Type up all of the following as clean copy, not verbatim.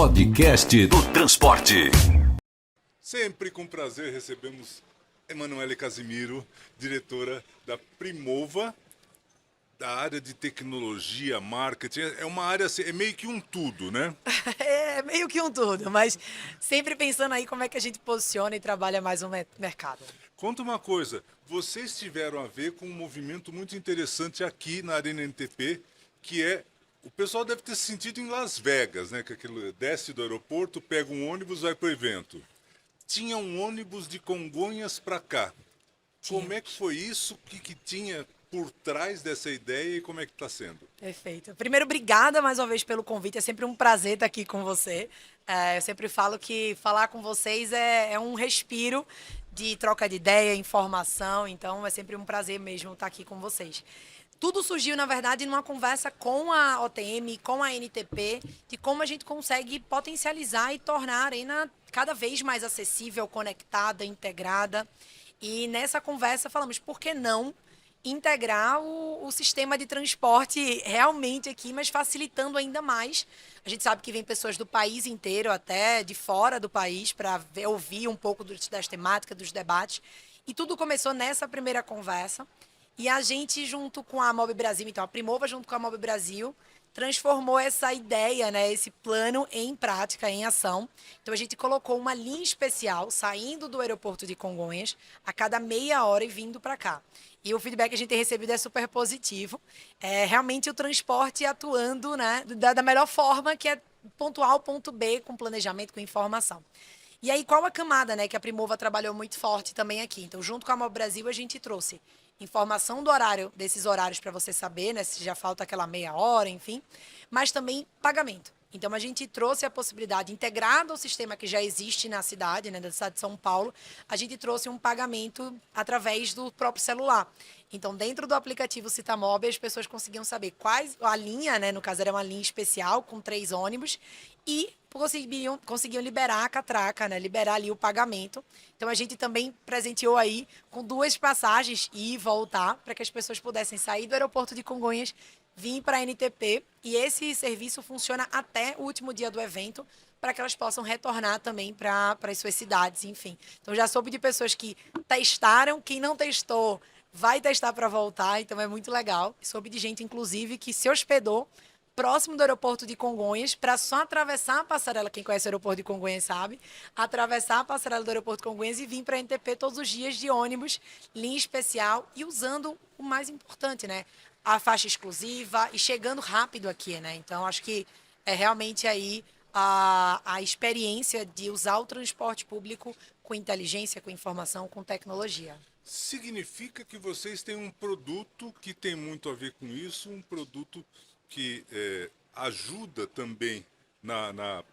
Podcast do Transporte. Sempre com prazer recebemos Emanuele Casimiro, diretora da Primova, da área de tecnologia, marketing. É uma área, assim, é meio que um tudo, né? É meio que um tudo, mas sempre pensando aí como é que a gente posiciona e trabalha mais o mercado. Conta uma coisa, vocês tiveram a ver com um movimento muito interessante aqui na Arena NTP, que é, o pessoal deve ter se sentido em Las Vegas, né? Que aquilo desce do aeroporto, pega um ônibus, vai para o evento. Tinha um ônibus de Congonhas para cá. Como é que foi isso? O que tinha por trás dessa ideia e como é que está sendo? Perfeito. Primeiro, obrigada mais uma vez pelo convite. É sempre um prazer estar aqui com você. Eu sempre falo que falar com vocês é um respiro de troca de ideia, informação. Então, é sempre um prazer mesmo estar aqui com vocês. Tudo surgiu, na verdade, numa conversa com a OTM, com a NTP, de como a gente consegue potencializar e tornar a arena cada vez mais acessível, conectada, integrada. E nessa conversa falamos, por que não integrar o sistema de transporte realmente aqui, mas facilitando ainda mais. A gente sabe que vem pessoas do país inteiro, até de fora do país, para ouvir um pouco das temáticas, dos debates. E tudo começou nessa primeira conversa. E a gente, junto com a Mob Brasil, então a Primova, junto com a Mob Brasil, transformou essa ideia, né, esse plano em prática, em ação. Então a gente colocou uma linha especial saindo do aeroporto de Congonhas a cada meia hora e vindo para cá. E o feedback que a gente tem recebido é super positivo. É realmente o transporte atuando, né, da melhor forma, que é ponto A ao ponto B, com planejamento, com informação. E aí, qual a camada, né, que a Primova trabalhou muito forte também aqui? Então, junto com a Mob Brasil, a gente trouxe informação do horário, desses horários para você saber, né, se já falta aquela meia hora, enfim, mas também pagamento. Então, a gente trouxe a possibilidade, integrado ao sistema que já existe na cidade, né, da cidade de São Paulo, a gente trouxe um pagamento através do próprio celular. Então, dentro do aplicativo Citamob, as pessoas conseguiam saber a linha, né, no caso era uma linha especial, com 3 ônibus, e conseguiam liberar a catraca, né, liberar ali o pagamento. Então, a gente também presenteou aí com 2 passagens ir e voltar, para que as pessoas pudessem sair do aeroporto de Congonhas, vir para a NTP, e esse serviço funciona até o último dia do evento, para que elas possam retornar também para as suas cidades, enfim. Então, já soube de pessoas que testaram, quem não testou vai testar para voltar, então é muito legal. Soube de gente, inclusive, que se hospedou próximo do aeroporto de Congonhas, para só atravessar a passarela, quem conhece o aeroporto de Congonhas sabe, atravessar a passarela do aeroporto de Congonhas e vir para a NTP todos os dias de ônibus, linha especial, e usando o mais importante, né? A faixa exclusiva e chegando rápido aqui, né? Então, acho que é realmente aí a experiência de usar o transporte público com inteligência, com informação, com tecnologia. Significa que vocês têm um produto que tem muito a ver com isso, um produto que ajuda também na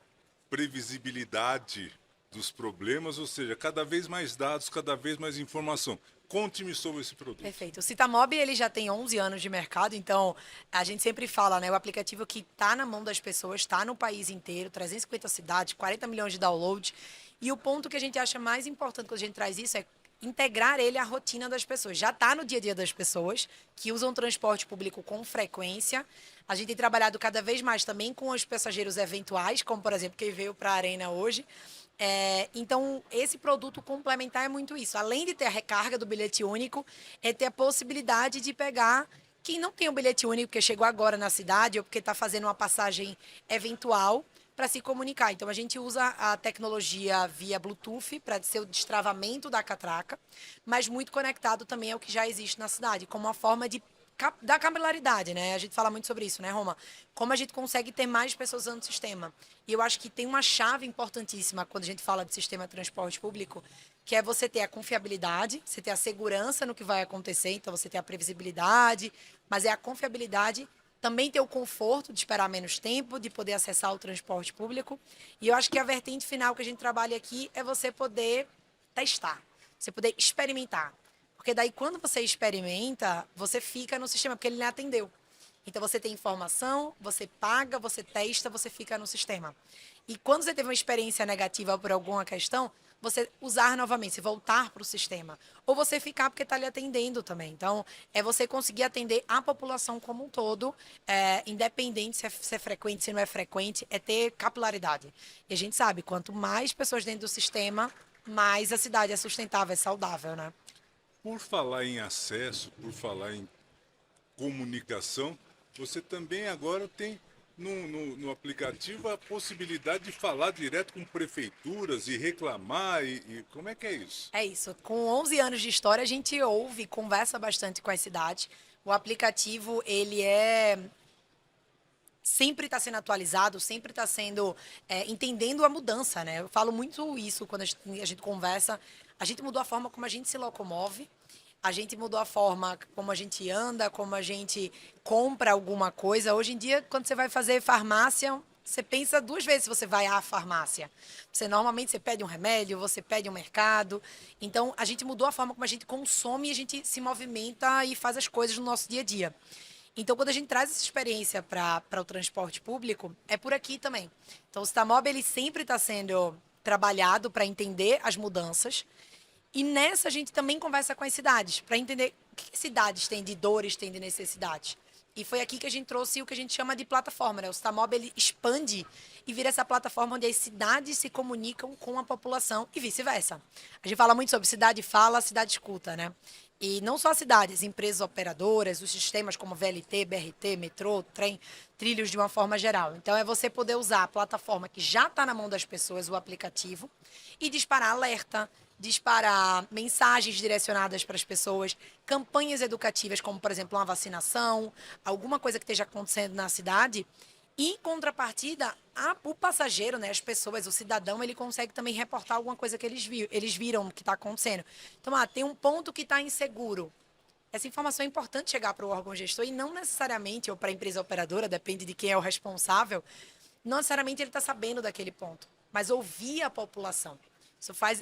previsibilidade dos problemas, ou seja, cada vez mais dados, cada vez mais informação. Conte-me sobre esse produto. Perfeito. O Citamob, ele já tem 11 anos de mercado, então a gente sempre fala, né, o aplicativo que está na mão das pessoas, está no país inteiro, 350 cidades, 40 milhões de downloads, e o ponto que a gente acha mais importante quando a gente traz isso é integrar ele à rotina das pessoas. Já está no dia a dia das pessoas que usam transporte público com frequência. A gente tem trabalhado cada vez mais também com os passageiros eventuais, como, por exemplo, quem veio para a Arena hoje. Então, esse produto complementar é muito isso. Além de ter a recarga do bilhete único, é ter a possibilidade de pegar quem não tem o bilhete único, porque chegou agora na cidade ou porque está fazendo uma passagem eventual, para se comunicar. Então, a gente usa a tecnologia via Bluetooth para ser o destravamento da catraca, mas muito conectado também ao que já existe na cidade, como uma forma de da capilaridade, né? A gente fala muito sobre isso, né, Roma? Como a gente consegue ter mais pessoas usando o sistema. E eu acho que tem uma chave importantíssima quando a gente fala de sistema de transporte público, que é você ter a confiabilidade, você ter a segurança no que vai acontecer, então você ter a previsibilidade, mas é a confiabilidade, também ter o conforto de esperar menos tempo, de poder acessar o transporte público. E eu acho que a vertente final que a gente trabalha aqui é você poder testar, você poder experimentar. Porque daí, quando você experimenta, você fica no sistema, porque ele lhe atendeu. Então, você tem informação, você paga, você testa, você fica no sistema. E quando você teve uma experiência negativa por alguma questão, você usar novamente, você voltar para o sistema. Ou você ficar porque está lhe atendendo também. Então, é você conseguir atender a população como um todo, independente se é frequente, se não é frequente, é ter capilaridade. E a gente sabe, quanto mais pessoas dentro do sistema, mais a cidade é sustentável, é saudável, né? Por falar em acesso, por falar em comunicação, você também agora tem no aplicativo a possibilidade de falar direto com prefeituras e reclamar. E como é que é isso? É isso. Com 11 anos de história, a gente ouve, conversa bastante com as cidades. O aplicativo, ele sempre está sendo atualizado, sempre está sendo entendendo a mudança, né? Eu falo muito isso quando a gente conversa. A gente mudou a forma como a gente se locomove, a gente mudou a forma como a gente anda, como a gente compra alguma coisa. Hoje em dia, quando você vai fazer farmácia, você pensa duas vezes se você vai à farmácia. Você pede um remédio, você pede um mercado. Então, a gente mudou a forma como a gente consome e a gente se movimenta e faz as coisas no nosso dia a dia. Então, quando a gente traz essa experiência para o transporte público, é por aqui também. Então, o Stamob, ele sempre está sendo trabalhado para entender as mudanças. E nessa a gente também conversa com as cidades, para entender o que as cidades têm de dores, têm de necessidades. E foi aqui que a gente trouxe o que a gente chama de plataforma, né? O Stamob, ele expande e vira essa plataforma onde as cidades se comunicam com a população e vice-versa. A gente fala muito sobre cidade fala, cidade escuta, né? E não só as cidades, empresas operadoras, os sistemas como VLT, BRT, metrô, trem, trilhos de uma forma geral. Então, é você poder usar a plataforma que já está na mão das pessoas, o aplicativo, e disparar alerta, disparar mensagens direcionadas para as pessoas, campanhas educativas, como, por exemplo, uma vacinação, alguma coisa que esteja acontecendo na cidade. E, em contrapartida, o passageiro, né, as pessoas, o cidadão, ele consegue também reportar alguma coisa que eles viram que está acontecendo. Então, tem um ponto que está inseguro. Essa informação é importante chegar para o órgão gestor e não necessariamente, ou para a empresa operadora, depende de quem é o responsável, não necessariamente ele está sabendo daquele ponto, mas ouvir a população.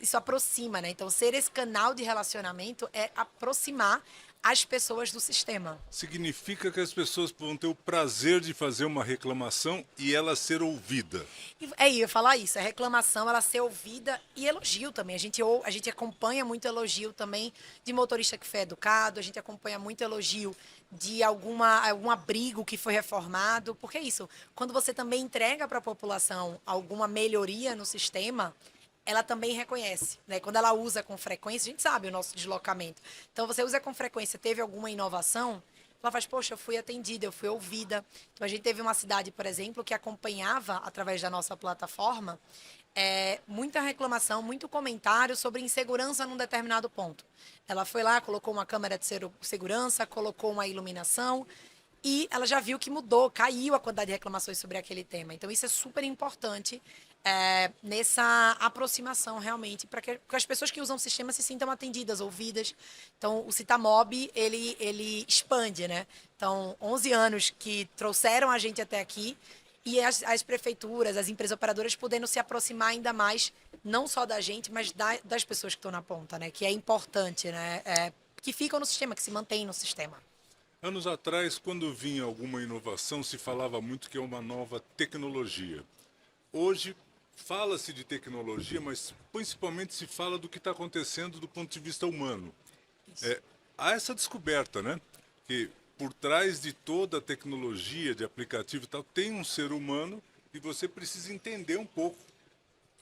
Isso aproxima, né? Então, ser esse canal de relacionamento é aproximar as pessoas do sistema. Significa que as pessoas vão ter o prazer de fazer uma reclamação e ela ser ouvida. Eu ia falar isso, a reclamação, ela ser ouvida e elogio também. A gente acompanha muito elogio também de motorista que foi educado, a gente acompanha muito elogio de algum abrigo que foi reformado, porque é isso, quando você também entrega para a população alguma melhoria no sistema, ela também reconhece, né? Quando ela usa com frequência, a gente sabe o nosso deslocamento. Então, você usa com frequência, teve alguma inovação, ela faz, poxa, eu fui atendida, eu fui ouvida. Então, a gente teve uma cidade, por exemplo, que acompanhava, através da nossa plataforma, muita reclamação, muito comentário sobre insegurança num determinado ponto. Ela foi lá, colocou uma câmera de segurança, colocou uma iluminação, e ela já viu que mudou, caiu a quantidade de reclamações sobre aquele tema. Então, isso é super importante nessa aproximação, realmente, para que as pessoas que usam o sistema se sintam atendidas, ouvidas. Então, o Citamob, ele expande, né? Então, 11 anos que trouxeram a gente até aqui e as prefeituras, as empresas operadoras podendo se aproximar ainda mais, não só da gente, mas das pessoas que estão na ponta, né? Que é importante, né? Que ficam no sistema, que se mantêm no sistema. Anos atrás, quando vinha alguma inovação, se falava muito que é uma nova tecnologia. Hoje, fala-se de tecnologia, mas principalmente se fala do que está acontecendo do ponto de vista humano. Há essa descoberta, né? Que por trás de toda a tecnologia de aplicativo e tal, tem um ser humano e você precisa entender um pouco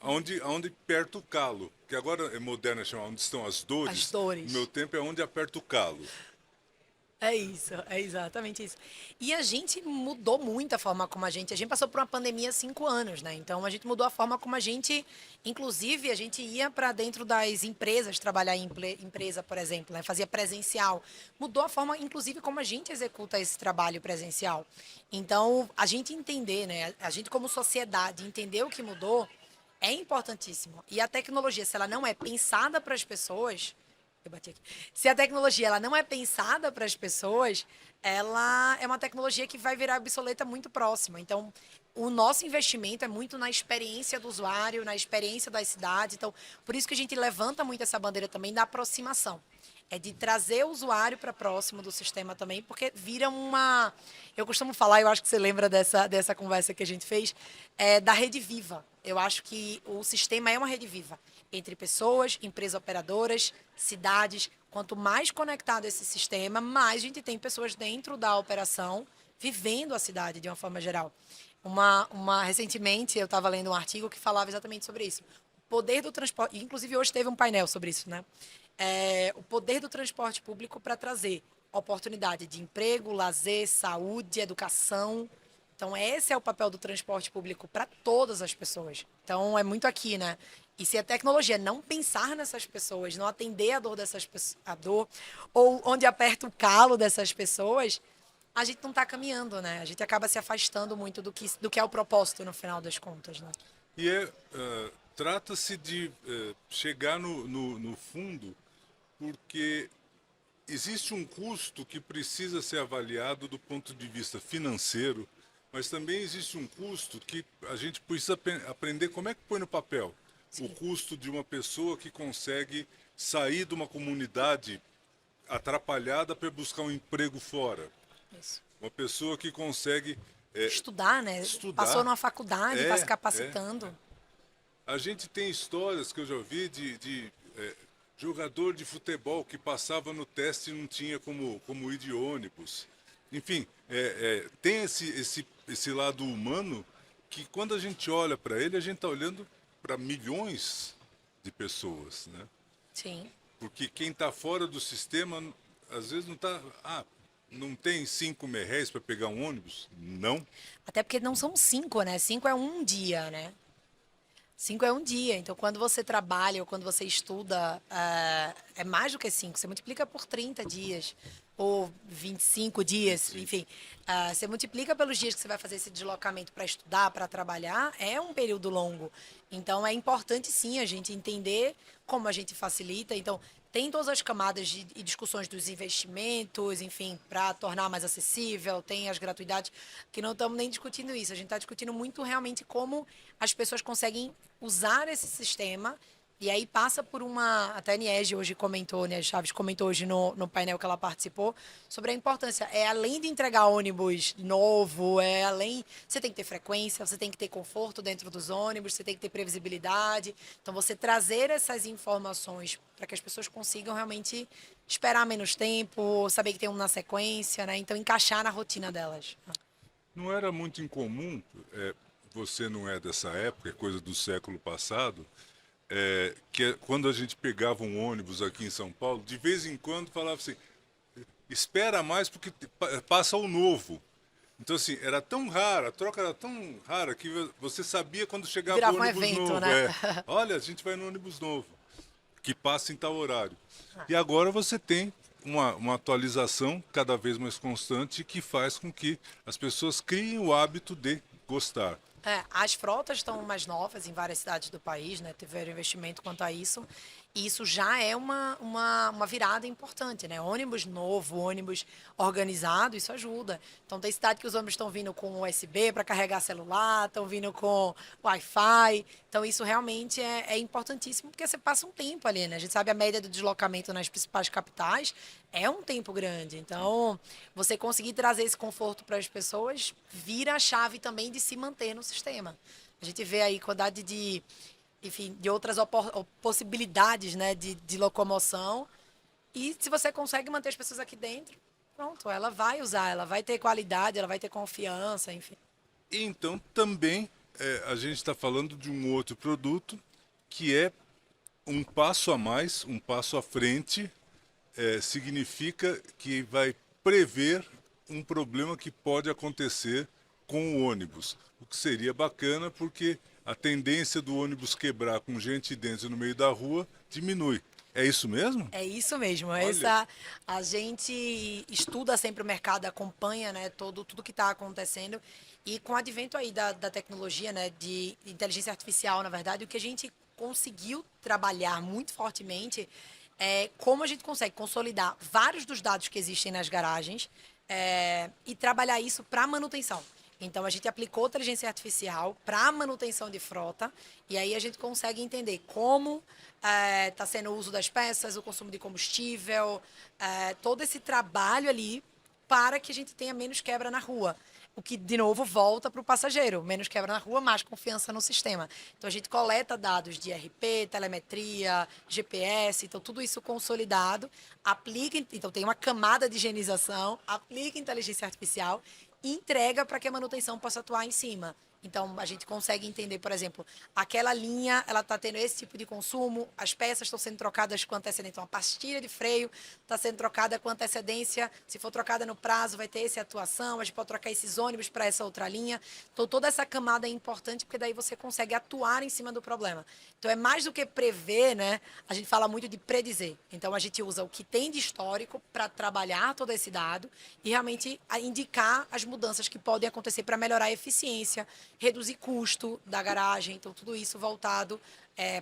aonde aperta o calo. Que agora é moderno, chama onde estão as dores. As dores. No meu tempo é onde aperta o calo. É isso, é exatamente isso. E a gente mudou muito a forma como a gente passou por uma pandemia há 5 anos, né? Então a gente mudou a forma como inclusive a gente ia para dentro das empresas, trabalhar em empresa, por exemplo, né? Fazia presencial. Mudou a forma, inclusive, como a gente executa esse trabalho presencial. Então, a gente entender, né? A gente como sociedade entender o que mudou é importantíssimo. E a tecnologia, se ela não é pensada para as pessoas, eu bati aqui. Se a tecnologia ela não é pensada para as pessoas, ela é uma tecnologia que vai virar obsoleta muito próxima. Então, o nosso investimento é muito na experiência do usuário, na experiência das cidades. Então, por isso que a gente levanta muito essa bandeira também da aproximação. É de trazer o usuário para próximo do sistema também, porque vira uma... Eu costumo falar, eu acho que você lembra dessa conversa que a gente fez, da rede viva. Eu acho que o sistema é uma rede viva. entre pessoas, empresas operadoras, cidades. Quanto mais conectado esse sistema, mais a gente tem pessoas dentro da operação vivendo a cidade de uma forma geral. Recentemente eu estava lendo um artigo que falava exatamente sobre isso. O poder do transporte, inclusive hoje teve um painel sobre isso, né? O poder do transporte público para trazer oportunidade de emprego, lazer, saúde, educação. Então, esse é o papel do transporte público para todas as pessoas. Então, é muito aqui, né? E se a tecnologia não pensar nessas pessoas, não atender a dor dessas pessoas, a dor, ou onde aperta o calo dessas pessoas, a gente não está caminhando, né? A gente acaba se afastando muito do que é o propósito no final das contas, né? E trata-se de chegar no fundo, porque existe um custo que precisa ser avaliado do ponto de vista financeiro, mas também existe um custo que a gente precisa aprender como é que põe no papel. Sim. O custo de uma pessoa que consegue sair de uma comunidade atrapalhada para buscar um emprego fora. Isso. Uma pessoa que consegue Estudar, né? estudar. Passou numa faculdade, está se É. capacitando. A gente tem histórias que eu já ouvi de jogador de futebol que passava no teste e não tinha como ir de ônibus. Enfim, tem esse lado humano que quando a gente olha para ele, a gente está olhando para milhões de pessoas, né? Sim. Porque quem está fora do sistema, às vezes não está... não tem 5 merréis para pegar um ônibus? Não. Até porque não são 5, né? 5 é um dia, né? 5 é um dia. Então, quando você trabalha ou quando você estuda, é mais do que 5. Você multiplica por 30 dias ou 25 dias, enfim. Você multiplica pelos dias que você vai fazer esse deslocamento para estudar, para trabalhar, é um período longo. Então, é importante, sim, a gente entender como a gente facilita. Então, tem todas as camadas e discussões dos investimentos, enfim, para tornar mais acessível, tem as gratuidades, que não estamos nem discutindo isso. A gente está discutindo muito realmente como as pessoas conseguem usar esse sistema. E aí passa por até a Niege hoje comentou, né, a Chaves comentou hoje no painel que ela participou, sobre a importância. Além de entregar ônibus novo, você tem que ter frequência, você tem que ter conforto dentro dos ônibus, você tem que ter previsibilidade. Então, você trazer essas informações para que as pessoas consigam realmente esperar menos tempo, saber que tem um na sequência, né? Então, encaixar na rotina delas. Não era muito incomum, você não é dessa época, é coisa do século passado, quando a gente pegava um ônibus aqui em São Paulo, de vez em quando falava assim, espera mais porque passa o novo. Então, assim, era tão rara, a troca era tão rara que você sabia quando chegava Virava o um ônibus evento, novo. né? Olha, a gente vai no ônibus novo, que passa em tal horário. E agora você tem uma atualização cada vez mais constante que faz com que as pessoas criem o hábito de gostar. As frotas estão mais novas em várias cidades do país, né? Tiveram investimento quanto a isso. E isso já é uma virada importante, né? Ônibus novo, ônibus organizado, isso ajuda. Então, tem cidade que os ônibus estão vindo com USB para carregar celular, estão vindo com Wi-Fi. Então, isso realmente é importantíssimo, porque você passa um tempo ali, né? A gente sabe a média do deslocamento nas principais capitais é um tempo grande. Então, você conseguir trazer esse conforto para as pessoas vira a chave também de se manter no sistema. A gente vê aí quantidade enfim, de outras possibilidades, né, de locomoção. E se você consegue manter as pessoas aqui dentro, pronto, ela vai usar, ela vai ter qualidade, ela vai ter confiança, enfim. E então também a gente está falando de um outro produto que é um passo a mais, um passo à frente, significa que vai prever um problema que pode acontecer com o ônibus. O que seria bacana porque a tendência do ônibus quebrar com gente dentro no meio da rua diminui. É isso mesmo? É isso mesmo. Olha. A gente estuda sempre o mercado, acompanha, né, tudo que está acontecendo. E com o advento aí da tecnologia, né, de inteligência artificial, na verdade, o que a gente conseguiu trabalhar muito fortemente é como a gente consegue consolidar vários dos dados que existem nas garagens e trabalhar isso para manutenção. Então, a gente aplicou inteligência artificial para manutenção de frota e aí a gente consegue entender como está sendo o uso das peças, o consumo de combustível, todo esse trabalho ali para que a gente tenha menos quebra na rua. o que, de novo, volta para o passageiro. Menos quebra na rua, mais confiança no sistema. Então, a gente coleta dados de IRP, telemetria, GPS, então, tudo isso consolidado, aplica, então, tem uma camada de higienização, aplica inteligência artificial e entrega para que a manutenção possa atuar em cima. Então, a gente consegue entender, por exemplo, aquela linha, ela está tendo esse tipo de consumo, as peças estão sendo trocadas com antecedência, então a pastilha de freio está sendo trocada com antecedência, se for trocada no prazo, vai ter essa atuação, a gente pode trocar esses ônibus para essa outra linha. Então, toda essa camada é importante, porque daí você consegue atuar em cima do problema. Então, é mais do que prever, né? A gente fala muito de predizer. Então, a gente usa o que tem de histórico para trabalhar todo esse dado e realmente indicar as mudanças que podem acontecer para melhorar a eficiência, reduzir custo da garagem, então tudo isso voltado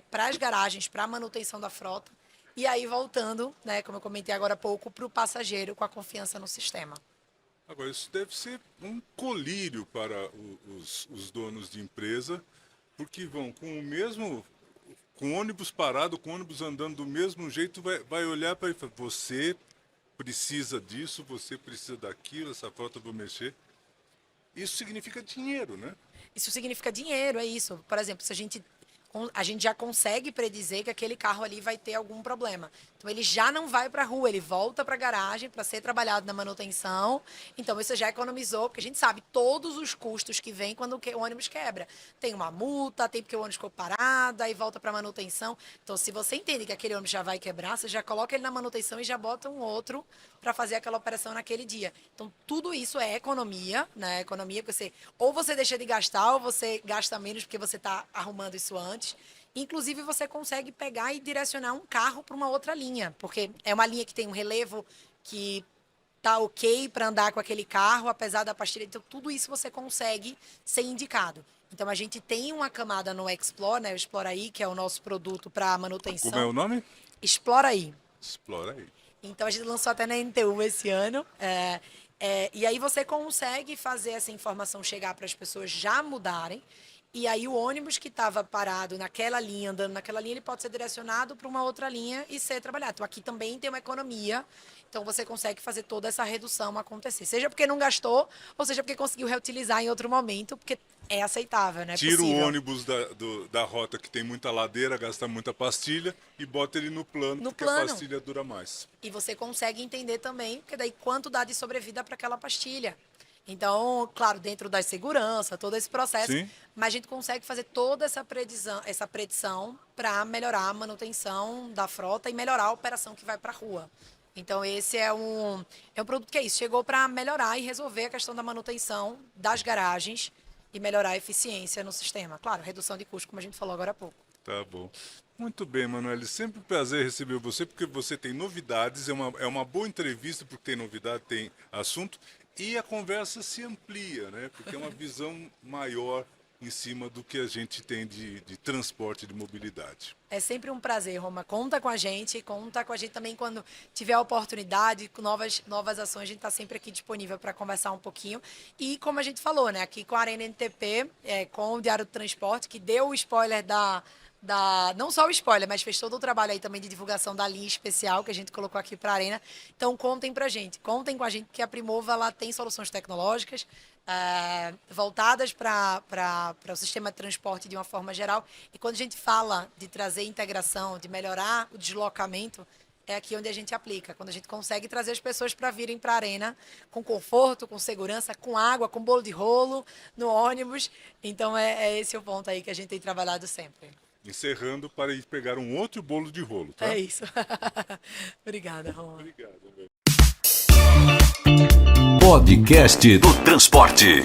para as garagens, para a manutenção da frota, e aí voltando, né, como eu comentei agora há pouco, para o passageiro com a confiança no sistema. Agora, isso deve ser um colírio para os donos de empresa, porque vão com o ônibus parado, com o ônibus andando do mesmo jeito, vai olhar para ele e falar, você precisa disso, você precisa daquilo, essa frota eu vou mexer. Isso significa dinheiro, né? Isso significa dinheiro, é isso. Por exemplo, se a gente já consegue predizer que aquele carro ali vai ter algum problema. Então, ele já não vai para a rua, ele volta para a garagem para ser trabalhado na manutenção. Então, você já economizou, porque a gente sabe todos os custos que vêm quando o ônibus quebra. Tem uma multa, tem porque o ônibus ficou parado, aí volta para a manutenção. Então, se você entende que aquele ônibus já vai quebrar, você já coloca ele na manutenção e já bota um outro para fazer aquela operação naquele dia. Então, tudo isso é economia, né? Economia que ou você deixa de gastar, ou você gasta menos porque você está arrumando isso antes. Inclusive, você consegue pegar e direcionar um carro para uma outra linha, porque é uma linha que tem um relevo que tá ok para andar com aquele carro, apesar da pastilha. Então, tudo isso você consegue ser indicado. Então, a gente tem uma camada no Explore, né? O Explora aí, que é o nosso produto para manutenção. Como é o nome? Explora aí. Explora aí. Então, a gente lançou até na NTU esse ano. E aí você consegue fazer essa informação chegar para as pessoas já mudarem. E aí o ônibus que estava parado naquela linha, andando naquela linha, ele pode ser direcionado para uma outra linha e ser trabalhado. Então, aqui também tem uma economia. Então, você consegue fazer toda essa redução acontecer. Seja porque não gastou, ou seja porque conseguiu reutilizar em outro momento, porque é aceitável, né? Tira o ônibus da rota que tem muita ladeira, gasta muita pastilha e bota ele no plano, porque a pastilha dura mais. E você consegue entender também, porque daí quanto dá de sobrevida para aquela pastilha. Então, claro, dentro da segurança, todo esse processo, sim, mas a gente consegue fazer toda essa predição para melhorar a manutenção da frota e melhorar a operação que vai para a rua. Então, esse é um produto que é isso, chegou para melhorar e resolver a questão da manutenção das garagens e melhorar a eficiência no sistema. Claro, redução de custo, como a gente falou agora há pouco. Tá bom. Muito bem, Manoel. Sempre um prazer receber você, porque você tem novidades, é uma boa entrevista, porque tem novidade, tem assunto, e a conversa se amplia, né? Porque é uma visão maior em cima do que a gente tem de transporte, de mobilidade. É sempre um prazer, Roma. Conta com a gente também quando tiver a oportunidade, com novas ações, a gente está sempre aqui disponível para conversar um pouquinho. E como a gente falou, né, aqui com a Arena NTP, com o Diário do Transporte, que deu o spoiler não só o spoiler, mas fez todo o trabalho aí também de divulgação da linha especial que a gente colocou aqui para a Arena. Então, contem com a gente, que a Primova ela tem soluções tecnológicas voltadas para o sistema de transporte de uma forma geral. E quando a gente fala de trazer integração, de melhorar o deslocamento, é aqui onde a gente aplica. Quando a gente consegue trazer as pessoas para virem para a Arena com conforto, com segurança, com água, com bolo de rolo no ônibus. Então, é esse o ponto aí que a gente tem trabalhado sempre. Encerrando para ir pegar um outro bolo de rolo, tá? É isso. Obrigada, Roma. Obrigado, velho. Podcast do Transporte.